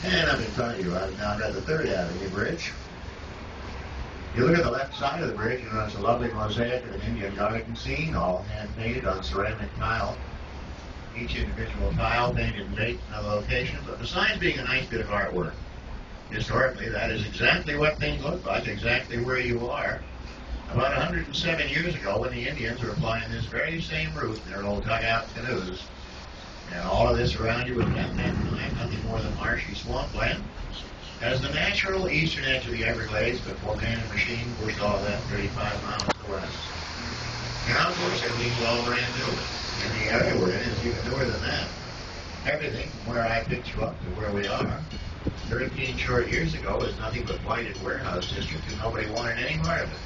And up in front of you, I've now got the 3rd Avenue Bridge. You look at the left side of the bridge, you notice a lovely mosaic of an Indian garden scene, all hand-painted on ceramic tile. Each individual tile painted in dates and other locations, but besides being a nice bit of artwork, historically, that is exactly what things look like, exactly where you are. About 107 years ago, when the Indians were flying this very same route in their old dugout canoes, and all of this around you was at that time nothing more than marshy swampland, as the natural eastern edge of the Everglades before man and machine pushed all of that 35 miles to the west. Now, of course, everything's all brand new. And the area we're in is even newer than that. Everything from where I picked you up to where we are, 13 short years ago, was nothing but blighted warehouse district, and nobody wanted any part of it.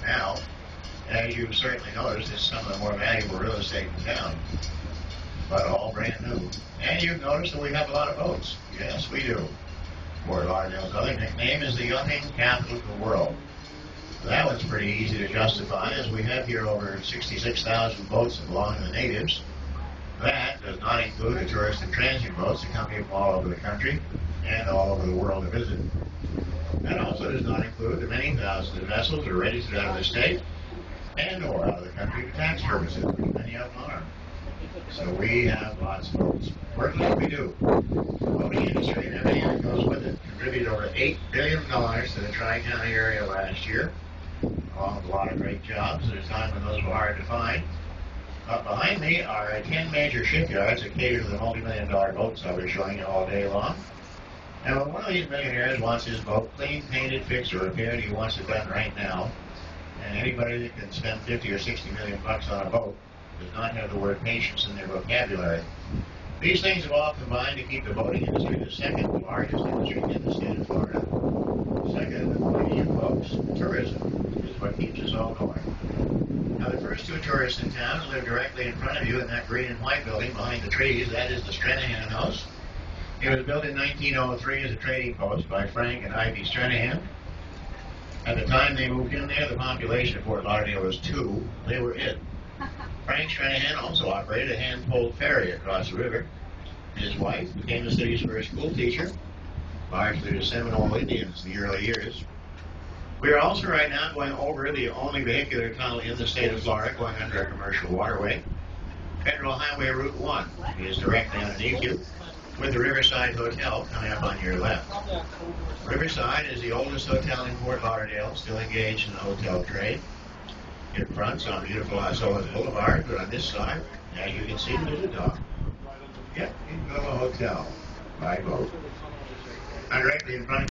Now, as you've certainly noticed, it's some of the more valuable real estate in town, but all brand new. And you've noticed that we have a lot of boats. Yes, we do. Fort Lauderdale's other nickname is the yachting capital of the world. That one's pretty easy to justify, as we have here over 66,000 boats that belong to the natives. That does not include the tourist and transient boats that come here from all over the country and all over the world to visit. That also does not include the many thousands of vessels that are registered out of the state and or out of the country for tax purposes, which many of them are. So we have lots of boats. Fortunately, we do. The boating industry and everything that goes with it contributed over $8 billion to the Tri-County area last year, along with a lot of great jobs at a time when those were hard to find. Up behind me are 10 major shipyards that cater to the multi-million-dollar boats I was showing you all day long. And when one of these millionaires wants his boat cleaned, painted, fixed, or repaired, he wants it done right now. And anybody that can spend 50 or 60 million bucks on a boat does not have the word patience in their vocabulary. These things have all combined to keep the boating industry the second largest industry in the state of Florida. Second, according to you folks, tourism is what keeps us all going. Now, the first 2 tourists in town live directly in front of you in that green and white building behind the trees. That is the Stranahan House. It was built in 1903 as a trading post by Frank and Ivy Stranahan. At the time they moved in there, the population of Fort Lauderdale was 2. They were it. Frank Stranahan also operated a hand-pulled ferry across the river. His wife became the city's first school teacher, largely to Seminole Indians in the early years. We are also right now going over the only vehicular tunnel in the state of Florida going under a commercial waterway. Federal Highway Route 1 is directly underneath you, with the Riverside Hotel coming up on your left. Riverside is the oldest hotel in Fort Lauderdale, still engaged in the hotel trade. It fronts on beautiful Isola Boulevard, but on this side, as you can see, there's a dock. Yep, you can go to a hotel by boat. And directly in front